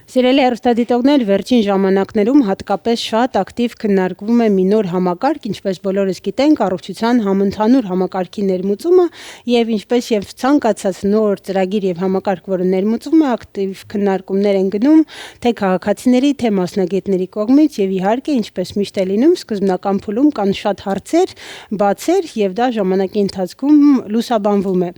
Սիրելի հեռուստադիտողներ, վերջին ժամանակներում հատկապես շատ ակտիվ քննարկվում է մի նոր համակարգ, ինչպես բոլորս գիտենք, առողջության համընդհանուր համակարգի ներմուծումը եւ ինչպես եւ ցանկացած նոր ծրագիր եւ համակարգ, որը ներմուծվում է, ակտիվ քննարկումներ են գնում թե քաղաքացիների, թե մասնագետների կողմից եւ իհարկե, ինչպես միշտ է լինում, սկզբնական փուլում կան շատ հարցեր, բացեր եւ դա ժամանակի ընթացքում լուսաբանվում է։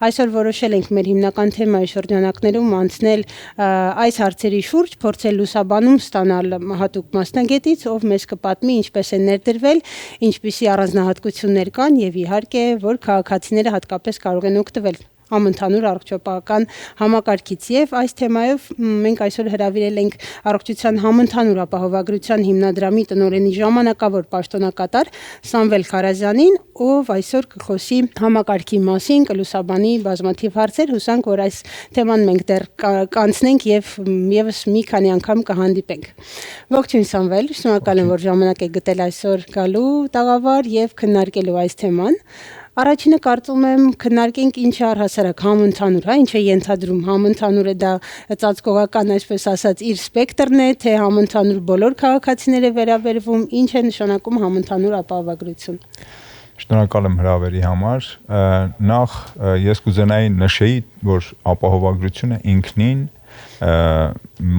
Այսօր որոշել ենք մեր հիմնական թեմայի շրջանակներում անցնել այս հարցերի շուրջ, փորձել լուսաբանում ստանալ հատուկ մասնագետից, ով մեզ կպատմի ինչպես է ներդրվել, ինչպիսի առանձնահատկություններ կան եւ իհարկե, որ քաղաքացիները հատկապես կարող են օգտվել համընդհանուր առողջապահական համակարգից եւ այս թեմայով մենք այսօր հրավիրել ենք առողջության համընդհանուր ապահովագրության հիմնադրամի տնօրենի ժամանակավոր պաշտոնակատար Սամվել Խարազյանին, ով այսօր կխոսի համակարգի մասին, կլուսաբանի բազմաթիվ հարցեր, հուսանք, որ այս թեման մենք դեռ կանցնենք եւ եւս մի քանի անգամ կհանդիպենք։ Ողջույն Սամվել, շնորհակալ եմ, որ ժամանակ եք գտել այսօր գալու տաղավար եւ քննարկելու այս թեման։ Առաջինը կարծում եմ քննարկենք ինչ է առհասարակ համընդհանուր, ինչ է ենթադրում համընդհանուրը, դա ծածկողական, այսպես ասած, իր սպեկտրն է, թե համընդհանուր բոլոր քաղաքացիները վերաբերվում, ինչ է նշանակում համընդհանուր ապահովագրություն։ Շնորհակալ եմ հրավերի համար։ Նախ ես կուզենայի նշեի, որ ապահովագրությունը ինքնին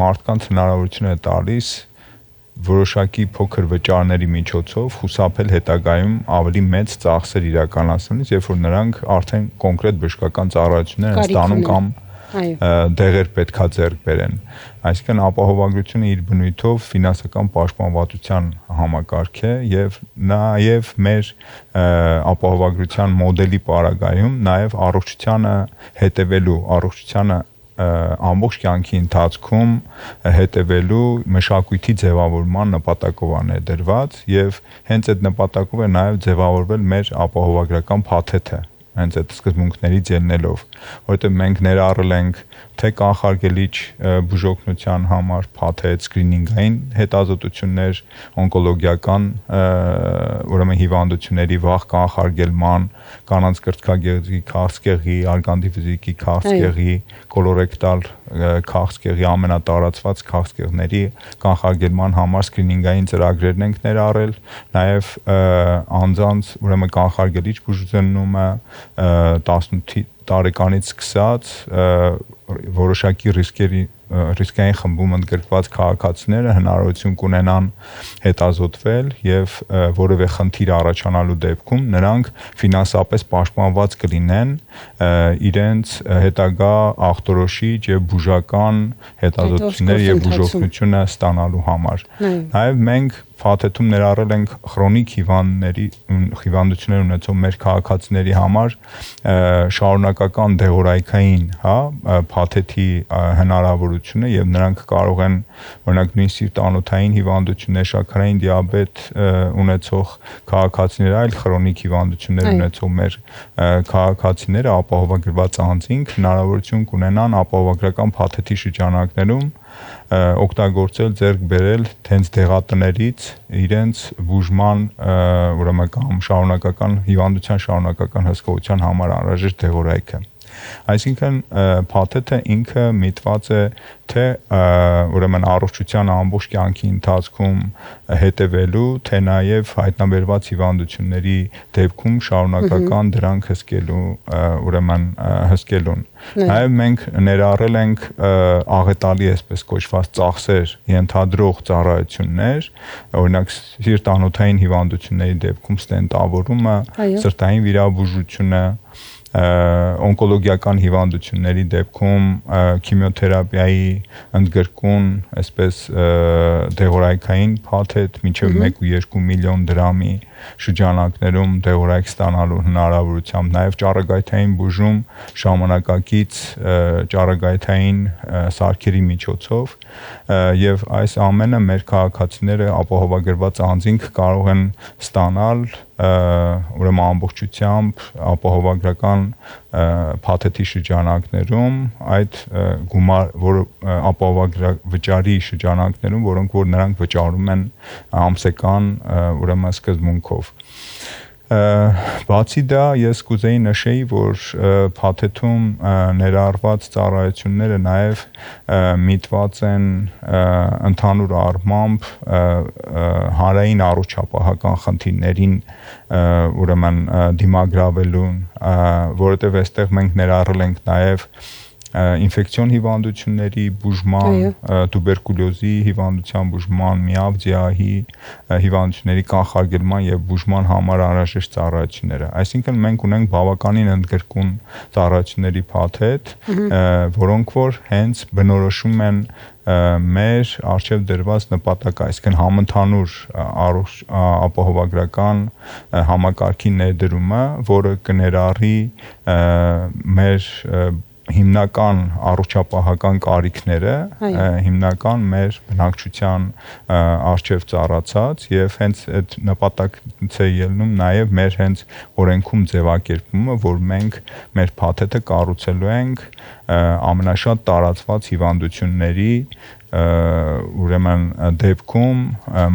մարդկանց հնարավորություն է տալիս որոշակի փոքր վճարների միջոցով խուսափել հետագայում ավելի մեծ ծախսեր իրականացնելուց, երբ որ նրանք արդեն կոնկրետ բժշկական ծառայություններ են ստանում կամ դեղեր պետքա ձեռք բերեն։ Այսինքն ապահովագրությունը իր բնույթով ֆինանսական պաշտպանվածության համակարգ է եւ նաեւ մեր ապահովագրության մոդելի պարագայում նաեւ առողջությանը հետևելու, առողջությանը ամբողջ կյանքի ընթացքում հետևելու մշակույթի ձևավորման նպատակով է ներդրված եւ հենց այդ նպատակով է նաեւ ձևավորվել մեր ապահովագրական փաթեթը, հենց այդ սկզբունքներից ելնելով, որովհետեւ մենք ներառել ենք թե կանխարգելիչ բուժօգնության համար փաթեթ, սկրինինգային հետազոտություններ, օնկոլոգիական ուրեմն հիվանդությունների վաղ կանխարգելման, կանանց կրծքագեղձի քաղցկեղի, արգանդիվիզիկի քաղցկեղի, կոլորեկտալ քաղցկեղի ամենատարածված քաղցկեղների կանխարգելման համար սկրինինգային ծրագրերն ենք ներառել, նաև անձանց ուրեմն կանխարգելիչ բուժզննումը 18 տարեկանից սկսած որոշակի ռիսկային խմբում ընդգրկված քաղաքացիները հնարավորություն կունենան հետազոտվել եւ որևէ խնդիր առաջանալու դեպքում նրանք ֆինանսապես պաշտպանված կլինեն իրենց հետագա ախտորոշիչ եւ բուժական հետազոտություններ եւ բուժօգնությունը ստանալու համար։ Նաեւ մենք փաթեթում ներառել ենք քրոնիկ հիվանդություններ ունեցող մեր քաղաքացիների համար շարունակական դեղորայքային, փաթեթի հնարավորությունը եւ նրանք կարող են օրինակ նույն սիրտանոթային հիվանդություններ, շաքարային դիաբետ ունեցող քաղաքացիներ, այլ քրոնիկ հիվանդություններ ունեցող մեր քաղաքացիները ապահովագրված անձինք հնարավորություն կունենան ապահովագրական փաթեթի շրջանակներում օգտագործել, ձեռք բերել հենց դեղատներից իրենց բուժման ուրեմն կամ շարունակական հիվանդության շարունակական հսկողության համար անհրաժեշտ դեղորայքը։ Այսինքն փաթեթը ինքը միտված է թե ուրեմն առողջության ամբողջ կյանքի ընթացքում հետևելու, թե նաև հայտնաբերված հիվանդությունների դեպքում շարունակական դրանք հսկելու, ուրեմն հսկելուն։ Նաև մենք ներառել ենք աղետալի այսպես կոչված ծախսեր ենթադրող ծառայություններ, օրինակ սիրտանոթային հիվանդությունների դեպքում ստենտավորումը, սրտային վիրաբուժությունը, օնկոլոգիական հիվանդությունների դեպքում քիմիոթերապիայի ընդգրկուն, այսպես դեղորայքային փաթեթ մինչև 1.2 միլիոն դրամի շրջանակներում դեղորայք ստանալու հնարավորությամբ, նաև ճառագայթային բուժում ժամանակակից ճառագայթային սարքերի միջոցով եւ այս ամենը մեր քաղաքացիները ապահովագրված անձինք կարող են ստանալ ուրեմն ամբողջությամբ ապահովագրական փաթեթի շրջանակներում այդ գումար, որը ապահովագրավճարի շրջանակներում, որոնք որ նրանք վճարում են ամսական ուրեմն սկզբունքով։ Բացի դա ես կուզեի նշեի, որ փաթեթում ներառված ծառայությունները նաև միտված են ընդհանուր առմամբ հանրային առողջապահական խնդիրներին ուրեմն դիմագրավելուն, որովհետև այստեղ մենք ներառել ենք նաև ինֆեկցիոն հիվանդությունների բուժման, տուբերկուլյոզի հիվանդության բուժման, միավ ՁԻԱՀ-ի հիվանդությունների կանխարգելման եւ բուժման համար անհրաժեշտ ծառայությունները։ Այսինքն մենք ունենք բավականին ընդգրկուն ծառայությունների փաթեթ, որոնք որ հենց բնորոշում են մեր արժեվ դրված նպատակը, այսինքն համընդհանուր ապահովագրական համակարգի ներդրումը, որը կներառի մեր հիմնական առողջապահական կարիքները, հիմնական մեր բնակչության արժև ծառացած եւ հենց այդ նպատակից է ելնում նաեւ մեր հենց օրենքում ձևակերպումը, որ մենք մեր փաթեթը կառուցելու ենք ամենաշատ տարածված հիվանդությունների ուրեմն դեպքում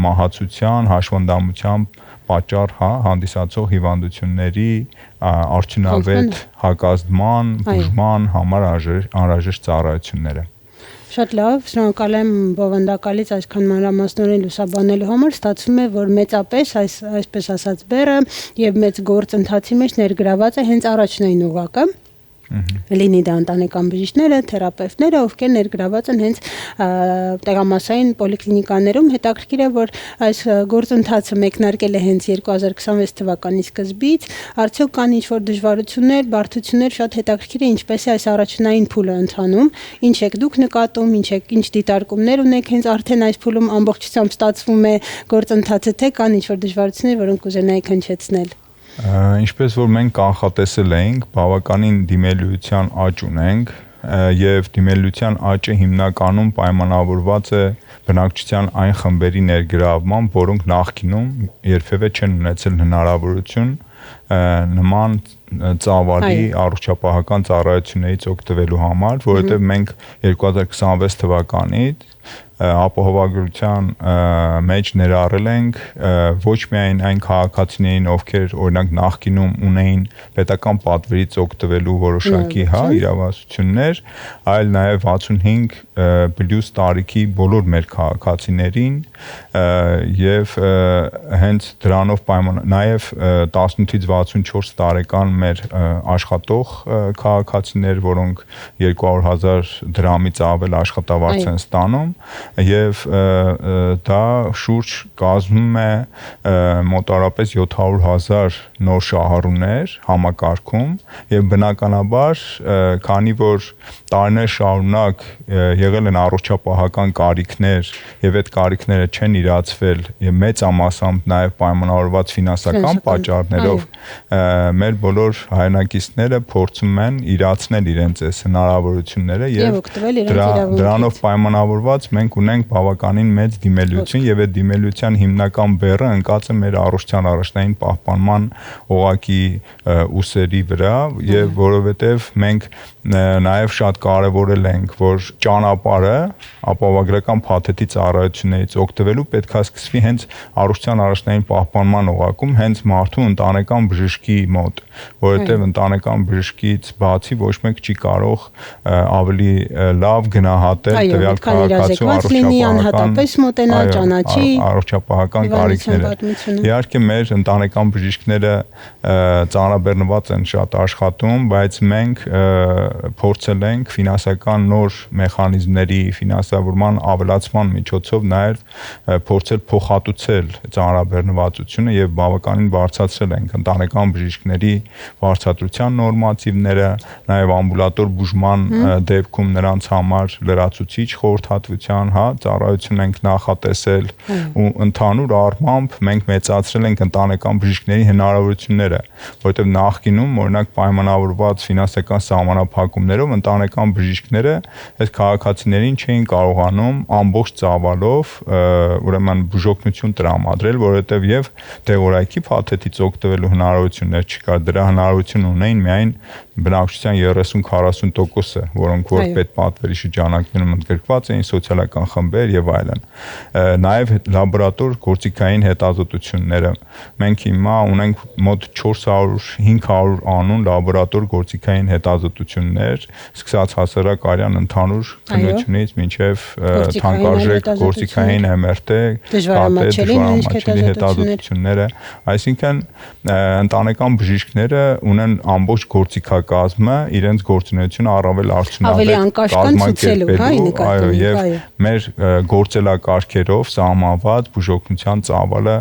մահացության, հաշվանդամության պատճառ հանդիսացող հիվանդությունների արդյունավետ հակազդման, բուժման համար անհրաժեշտ ծառայությունները։ Շատ լավ, շնորհակալ եմ բովանդակալից այսքան մանրամասնորեն լուսաբանելու համար, ստացվում է, որ մեծապես այսպես ասած բեռը եւ մեծ գործընթացի մեջ ներգրաված է հենց առաջնային ուղղակը։ Լինի դա ընտանեկան բժիշկները, թերապևտները, ովքեր ներգրաված են հենց տեղամասային պոլիկլինիկաներում, հետաքրքիր է, որ այս գործընթացը մեկնարկել է հենց 2026 թվականի սկզբից, արդյոք կան ինչ-որ դժվարություններ, բարդություններ, շատ հետաքրքիր է ինչպես է այս առաջնային փուլը ընթանում, ինչ եք դուք նկատում, ինչ դիտարկումներ ունեք, հենց արդեն այս փուլում ամբողջությամբ ստացվում է գործընթացը, թե կան ինչ-որ դժվարություններ, որոնք կուզենայիք հնչեցնել։ Ինչպես որ մենք կանխատեսել էինք, բավականին դիմելիության աճ ունենք եւ դիմելիության աճը հիմնականում պայմանավորված է բնակչության այն խմբերի ներգրավմամբ, որոնք նախկինում երբևէ չեն ունեցել հնարավորություն նման ծավալի առողջապահական ծառայություններից օգտվելու համար, որովհետև մենք 2026 թվականից ապահովագրության մեջ ներառել ենք ոչ միայն այն քաղաքացիներին, ովքեր օրինակ նախկինում ունեին պետական պատվերից օգտվելու որոշակի իրավասություններ, այլ նաև 65+ տարիքի բոլոր մեր քաղաքացիներին եւ հենց դրանով նաև 18-ից 64 տարեկան մեր աշխատող քաղաքացիներ, որոնք 200,000 դրամից ավել աշխատավարձ են ստանում եւ դա շուրջ կազմում է մոտավորապես 700,000 նոր շահառուներ համակարգում եւ բնականաբար քանի որ տարիներ շարունակ եղել են առողջապահական կարիքներ եւ այդ կարիքները չեն իրացվել եւ մեծամասամբ նաեւ պայմանավորված ֆինանսական պատճառներով մեր բոլոր հայրենակիցները փորձում են իրացնել իրենց այս հնարավորությունները եւ դրանով պայմանավորված մենք ունենք բավականին մեծ դիմելիություն եւ այդ դիմելիության հիմնական բեռը ընկած է մեր առողջության առաջնային պահպանման օղակի ուսերի վրա եւ որովհետեւ մենք նաեւ շատ կարեւորել ենք, որ ճանապարհը ապահովագրական փաթեթի ծառայություններից օգտվելու պետքա սկսվի հենց առողջության առաջնային պահպանման օղակում, հենց մարդու ընտանեկան բժշկի մոտ, որովհետեւ ընտանեկան բժշկից բացի ոչ մեկ չի կարող ավելի լավ գնահատել տվյալ քաղաքացու առողջապահական կարիքները։ Իհարկե մեր ընտանեկան բժիշկները ծանրաբեռնված են շատ աշխատում, բայց մենք փորձել ենք ֆինանսական նոր մեխանիզմների ֆինանսավորման ավելացման միջոցով նաև փորձել փոխհատուցել ծանրաբեռնվածությունը եւ բավականին բարձրացրել ենք ընտանեկան բժիշկների վարձատրության նորմատիվները, նաև ամբուլատոր բուժման դեպքում նրանց համար լրացուցիչ խորհրդատվության, ծառայություն ենք նախատեսել ու ընդհանուր առմամբ մենք մեծացրել ենք ընտանեկան բժիշկների հնարավորությունները, որովհետեւ նախկինում օրինակ պայմանավորված ֆինանսական սահմանափակ փակումներով ընտանեկան բժիշկները այս քաղաքացիներին չէին կարողանում ամբողջ ծավալով ուրեմն բուժօգնություն տրամադրել, որովհետև եւ դեղորայքի փաթեթից օգտվելու հնարավորություններ չկար, դրա հնարավորություն ունեին միայն բնակչության 30-40%-ը, որոնք որ պետպատվերի շրջանակներում ընդգրկված էին, սոցիալական խմբեր եւ այլն։ Նաեւ լաբորատոր գործիքային հետազոտությունները մենք հիմա ունենք մոտ 400-500 անուն լաբորատոր գործիքային հետազոտություններ, սկսած հասարակարյան ընդհանուր քննությունից մինչև թանկարժեք գործիքային MRT, դժվարամատչելի հետազոտությունները, այսինքն ընտանեկան բժիշկները ունեն ամբողջ գործիքակազմը իրենց գործունեությունը առավել արդյունավետ կազմակերպելու, այո, եւ մեր գործելակարգերով սահմանված բուժօգնության ծավալը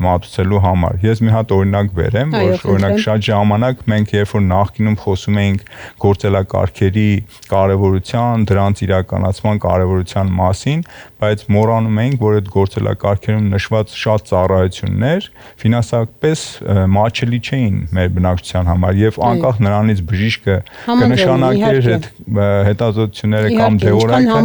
մատուցելու համար։ Ես մի հատ օրինակ բերեմ, որ օրինակ շատ ժամանակ մենք երբ որ նախկինում խոսում էինք գործելակարգերի կարևորության, դրանց իրականացման կարևորության մասին, բայց մոռանում էինք, որ այդ գործելակարգերում նշված շատ ծառայություններ ֆինանսապես մատչելի չէին մեր բնակչության համար եւ անկախ նրանից բժիշկը կնշանակեր այդ հետազոտությունները կամ դեղորայքը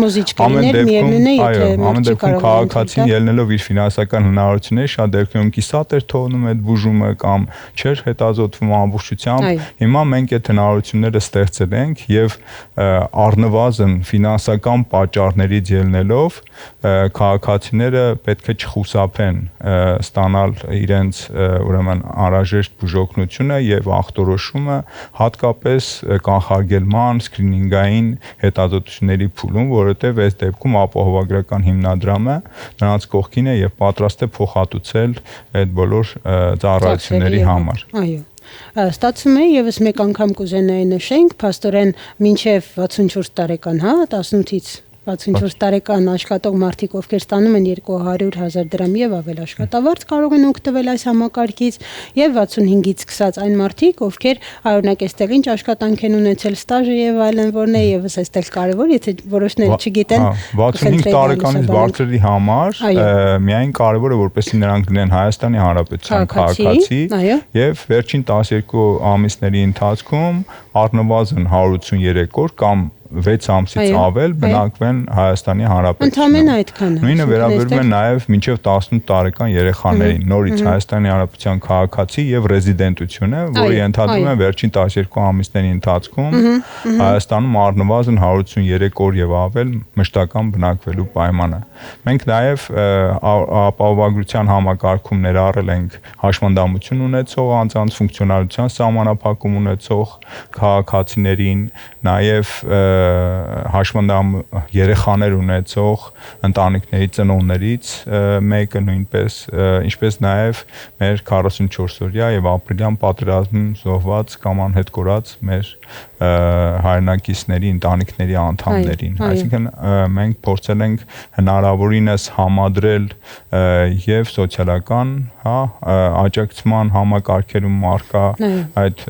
ամեն դեպքում քաղաքացին ելնելով իր ֆինանսական հնարավորությունները շատ դեպքերում կիսատ էր թողնում այդ բուժումը կամ չէր հետազոտվում ամբողջությամբ։ Հիմա մենք այդ հնարավորությունները ստեղծել ենք եւ առնվազն ֆինանսական պատճառներից ելնելով քաղաքացիները պետք է չխուսափեն ստանալ իրենց ուրեմն անհրաժեշտ բուժօգնությունը եւ ախտորոշումը հատկապես կանխարգելման սկրինինգային հետազոտությունների փուլում, որովհետեւ այս դեպքում ապահովագրական հիմնադրամը նրանց կողքին է եւ պատրաստ է փոխհատուցել այդ բոլոր ծառայությունների համար։ Այո։ Ստացվում է եւս մեկ անգամ կուզենայի նշենք, փաստորեն մինչեւ 64 տարեկան, 18-ից 64 տարեկան աշխատող մարդիկ, ովքեր ստանում են 200,000 դրամ եւ ավել աշխատավարձ, կարող են օգտվել այս համակարգից եւ 65-ից սկսած այն մարդիկ, ովքեր օրինակ այստեղ ինչ աշխատանք են ունեցել, ստաժը եւ այլն, որն է եւս այստեղ կարեւոր, եթե որոշները չգիտեն 65 տարեկանից բարձրի համար միայն կարեւոր է որպեսզի նրանք լինեն Հայաստանի Հանրապետության քաղաքացի եւ վերջին 12 ամիսների ընթացքում առնվազն 183 օր կամ 6 ամսից ավել բնակվեն Հայաստանի Հանրապետությունում։ Ընդամենը այդքանը։ Նույնը վերաբերում է նաև մինչև 18 տարեկան երեխաներին, նորից Հայաստանի Հանրապետության քաղաքացի եւ ռեզիդենտությունը, որը ենթադրում է վերջին 12 ամիսների ընթացքում Հայաստանում առնվազն 183 օր եւ ավել մշտական բնակվելու պայմանը։ Մենք նաև ապահովագրության համակարգում ներառել ենք հաշմանդամություն ունեցող անձանց ֆունկցիոնալության սահմանափակում ունեցող քաղաքացիներին, նաև հաշմանդամ երեխաներ ունեցող ընտանիքների ծնողներից մեկը նույնպես, ինչպես նաև մեր 44-օրյա եւ ապրիլյան պատերազմում զոհված կամ անհետ կորած մեր հայրենակիցների ընտանիքների անդամներին։ Այսինքն մենք փորձել ենք հնարավորինս համադրել եւ սոցիալական, աջակցման համակարգերում արկա այդ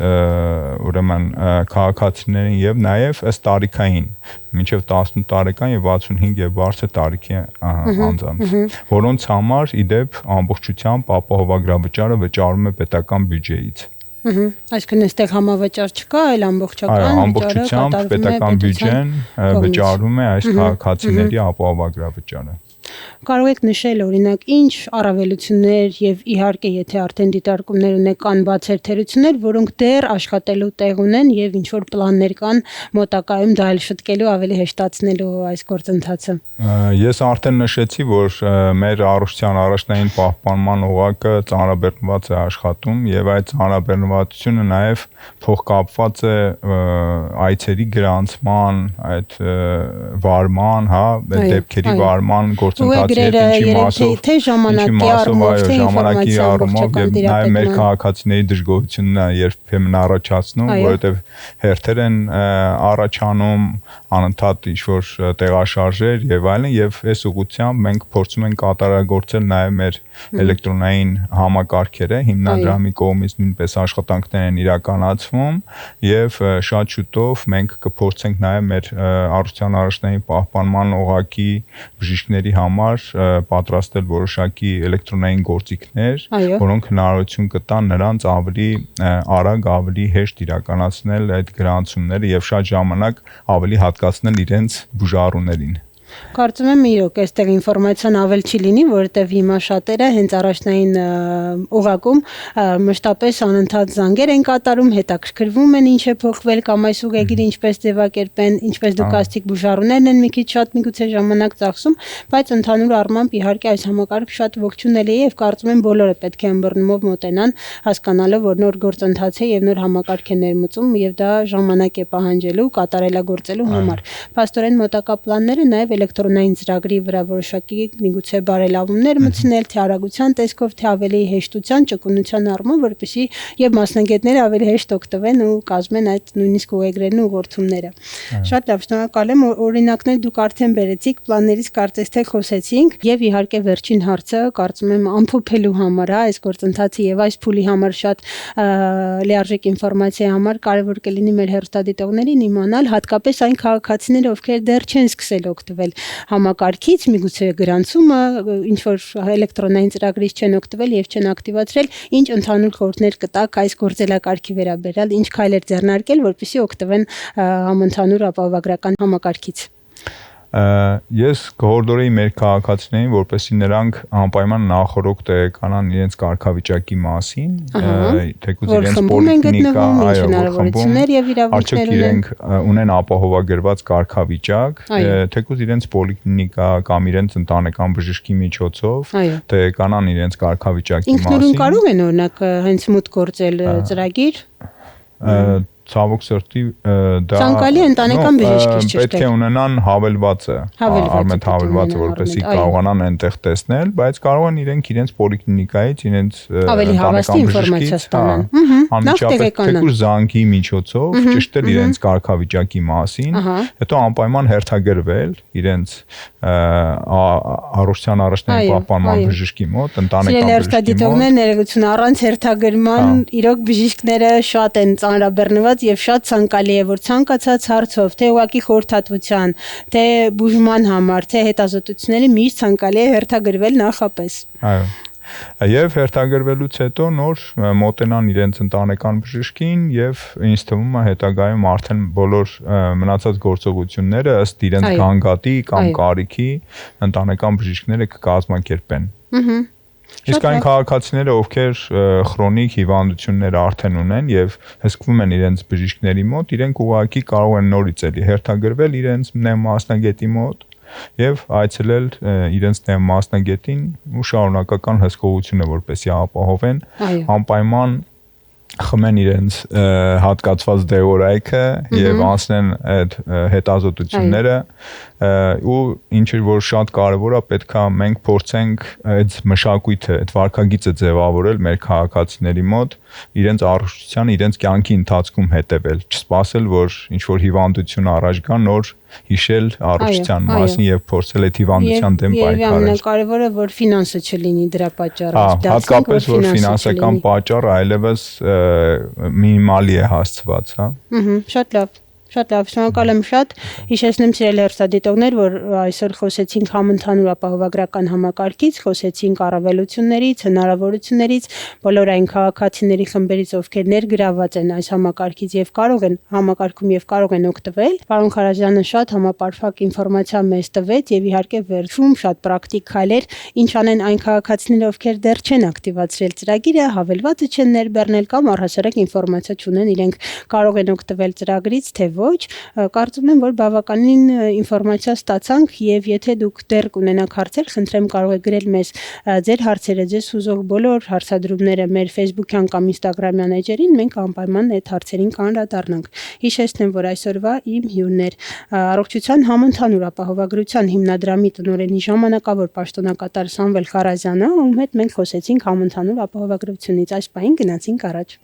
ուրեմն քաղաքացիներին եւ նաեւ ըստ տարիքային մինչև 18 տարեկան եւ 65 եւ բարձր տարիքի անձանց, որոնց համար իդեպ ամբողջությամբ ապահովագրավճարը վճարում է պետական բյուջեից։ Այսինքն այստեղ համավճար չկա, այլ ամբողջական ամբողջությամբ պետական բյուջեն վճարում է այս քաղաքացիների ապահովագրավճարը։ Կարող եք նշել օրինակ ինչ առավելություններ եւ իհարկե եթե արդեն դիտարկումներ ունեք կան բացերթերություններ, որոնք դեռ աշխատելու տեղ ունեն եւ ինչ որ պլաններ կան մոտակայում դա էլ շտկելու ավելի հեշտացնելու այս գործընթացը։ Ես արդեն նշեցի, որ մեր առողջության առաջնային պահպանման օղակը ծանրաբեռնված է աշխատում եւ այդ ծանրաբեռնվածությունը նաեւ փոխկապված է այցերի գրանցման, այդ վարման, դեպքերի վարման գործընթացի ժամանակի առումով եւ նաեւ մեր քաղաքացիների դժգոհությունն է երբեմն առաջացնում, որովհետեւ հերթեր են առաջանում անընդհատ ինչ-որ տեղաշարժեր եւ այլն եւ այս ուղղությամբ մենք փորձում ենք կատարագործել նաեւ մեր էլեկտրոնային համակարգերը, հիմնադրամի կողմից նույնպես աշխատանքներ են իրականացվում եւ շատ շուտով մենք կփորձենք նաեւ մեր առողջության առաջնային պահպանման օղակի բժիշկների համար պատրաստել որոշակի էլեկտրոնային գործիքներ, որոնք հնարավորություն կտան նրանց ավելի արագ, ավելի հեշտ իրականացնել այդ գրանցումները եւ շատ ժամանակ ավելի հատկացնել իրենց բուժառուներին։ Կարծում եմ իրոք այստեղ ինֆորմացիան ավել չի լինի, որովհետև հիմա շատերը հենց առաջնային օղակում մշտապես անընդհատ զանգեր են կատարում, հետաքրքրվում են ինչ է փոխվել կամ այս ուղեգիրը ինչպես ձևակերպեն, ինչպես դուք ասացիք բուժառուներն են մի քիչ շատ միգուցե ժամանակ ծախսում, բայց ընդհանուր առմամբ իհարկե այս համակարգը շատ ողջունելի է եւ կարծում եմ բոլորը պետք է ըմբռնումով մոտենան, հասկանալով, որ նոր գործընթաց է եւ նոր համակարգ է ներմուծում եւ դա ժամանակ է պահանջելու, կատարելագործելու համար։ Փաստորեն մոտակա պլանները նաեւ էլեկտրոնային ծրագրի վրա որոշակի միգուցե բարելավումներ մտցնել, թե արագության տեսքով, թե ավելի հեշտության, ճկունության առումով, որպեսզի եւ մասնագետները ավելի հեշտ օգտվեն ու կազմեն այդ նույնիսկ ուղեգրերն ու ուղղորդումները։ Շատ լավ, շնորհակալ եմ, օրինակներ դուք արդեն բերեցիք, պլաններից կարծես թե խոսեցինք եւ իհարկե վերջին հարցը, կարծում եմ ամփոփելու համար, այս գործընթացի եւ այս փուլի համար շատ լիարժեք ինֆորմացիայի համար կարեւոր կլինի մեր հեռուստադիտողներին իմանալ հատկապես այն քաղաքացիները, ովքեր դեռ չեն սկսել օգտվել համակարգից, միգուցե գրանցումը, ինչ որ էլեկտրոնային ծրագրից չեն օգտվել եւ չեն ակտիվացրել, ինչ ընդհանուր խորհուրդներ կտաք այս գործելակարգի վերաբերյալ, ինչ քայլեր ձեռնարկել, որպեսզի օգտվեն համընդհանուր ապահովագրական համակարգից։ Ես կհորդորեի մեր քաղաքացիներին, որպեսզի նրանք անպայման նախորոք տեղեկանան իրենց կարգավիճակի մասին, թեկուզ իրենց պոլիկլինիկա, հնարավորություններ եւ իրավունքներ իրենք ունեն ապահովագրված կարգավիճակ, թեկուզ իրենց պոլիկլինիկա կամ իրենց ընտանեկան բժշկի միջոցով տեղեկանան իրենց կարգավիճակի մասին։ Ինքնուրույն կարող են օրինակ հենց մուտք գործել ծրագիր ցավոք սրտի դա ցանկալի ընտանեկան բժշկից պետք է ունենան հավելվածը, արմենտ հավելվածը, որպեսզի կարողանան այնտեղ տեսնել, բայց կարող են իրենց պոլիկլինիկայից, իրենց ընտանեկան բժշկից անմիջապես թեկուզ զանգի միջոցով ճշտել իրենց կարգավիճակի մասին, հետո անպայման հերթագրվել իրենց առողջության առաջնային պահպանման բժշկի մոտ, ընտանեկան բժշկի մոտ։ Ներողություն, առանց հերթագրման իրոք բժիշկները շատ են ծանրաբեռնված եւ շատ ցանկալի է, որ ցանկացած հարցով, թե ուղակի խորհրդատվության, թե բուժման համար, թե հետազոտությունների միշտ ցանկալի է հերթագրվել նախապես։ Այո։ Եվ հերթագրվելուց հետո նոր մոտենան իրենց ընտանեկան բժշկին եւ ինձ թվում է հետագայում արդեն բոլոր մնացած գործողությունները ըստ իրենց գանգատի կամ կարիքի ընտանեկան բժիշկները կկազմակերպեն։ Իսկ այն քաղաքացիները, ովքեր քրոնիկ հիվանդություններ արդեն ունեն եւ հսկվում են իրենց բժիշկների մոտ, իրենք ուղղակի կարող են նորից էլի հերթագրվել իրենց նեմասնագետի մոտ եւ այցելել իրենց նեմասնագետին ու շարունակական հսկողությունը որպեսզի ապահովեն, անպայման խմեն իրենց հատկացված դեղորայքը եւ անցնեն այդ հետազոտությունները ու ինչ որ շատ կարեւոր է պետքա մենք փորձենք այդ մշակույթը, այդ վարքագիծը ձևավորել մեր քաղաքացիների մոտ իրենց առողջության, իրենց կյանքի ընթացքում հետեւել, չսպասել որ ինչ որ հիվանդություն առաջ գա նոր հիշել առողջության մասին եւ փորձել այդ հիվանդության դեմ պայքարել։ Եվ ամենակարևորը որ ֆինանսը չլինի դրա պատճառը։ Հատկապես որ ֆինանսական պատճառը այլևս մինիմալի է հասցված, հա։ Շատ լավ։ Շատ լավ, շնորհակալ եմ շատ։ Հիշեցնեմ սիրելի հեռուստադիտողներ, որ այսօր խոսեցինք համընդհանուր ապահովագրական համակարգից, խոսեցինք առավելություններից, հնարավորություններից, բոլոր այն քաղաքացիների խմբերից, ովքեր ներգրաված են այս համակարգից եւ կարող են համակարգում եւ կարող են օգտվել։ Պարոն Խարազյանը շատ համապարփակ ինֆորմացիա մեզ տվեց եւ իհարկե վերջում շատ պրակտիկ քայլեր, ինչ անեն այն քաղաքացիները, ովքեր դեռ չեն ակտիվացրել ծրագիրը, հավելվածը չեն ներբեռնել կամ առհասարակ ինֆորմացիա չունեն, իրենք կարող են օգտվել ծրագրից, թե ոչ, կարծում եմ, որ բավականին ինֆորմացիա ստացանք եւ եթե դուք դեռ կունենաք հարցեր, խնդրեմ կարող եք գրել մեզ ձեր հարցերը, ձեզ հուզող բոլոր հարցադրումները մեր Facebook-յան կամ Instagram-յան էջերին, մենք անպայման այդ հարցերին կանդրադառնանք։ Հիշեցնեմ, որ այսօրվա իմ հյուրն էր առողջության համընդհանուր ապահովագրության հիմնադրամի տնօրենի ժամանակավոր պաշտոնակատար Սամվել Խարազյանը, ում հետ մենք խոսեցինք համընդհանուր ապահովագրությունից։ Այս պահին գնացինք առաջ։